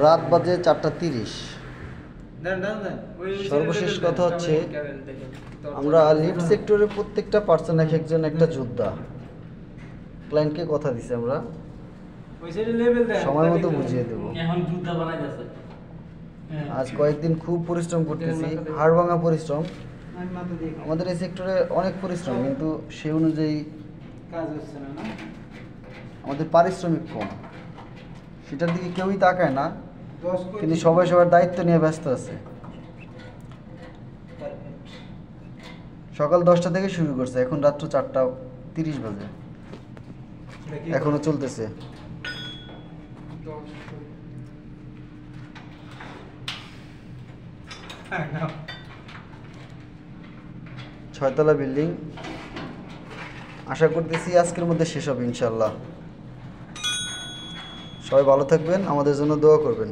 রাত বাজে 4:30। সর্বশেষ কথা হচ্ছে আমরা লিড সেক্টরের প্রত্যেকটা পার্সন এক একজন একটা যোদ্ধা। ক্লায়েন্টকে কথা দিছি আমরা সময় মতো বুঝিয়ে দেবো। আজ কয়েকদিন খুব পরিশ্রম করতেছি, হাড় ভাঙা পরিশ্রম। আমাদের এই সেক্টরে অনেক পরিশ্রম, কিন্তু সেই অনুযায়ী কাজ হচ্ছে না। আমাদের পারিশ্রমিক কম, সেটার দিকে কেউই তাকায় না, কিন্তু সবাই সবার দায়িত্ব নিয়ে ব্যস্ত আছে। সকাল 10টা থেকে শুরু করছে, এখন রাত্র 4:30 বাজে, এখনো চলতেছে। ছয়তলা বিল্ডিং, আশা করতেছি আজকের মধ্যে শেষ হবে ইনশাল্লাহ। সবাই ভালো থাকবেন, আমাদের জন্য দোয়া করবেন।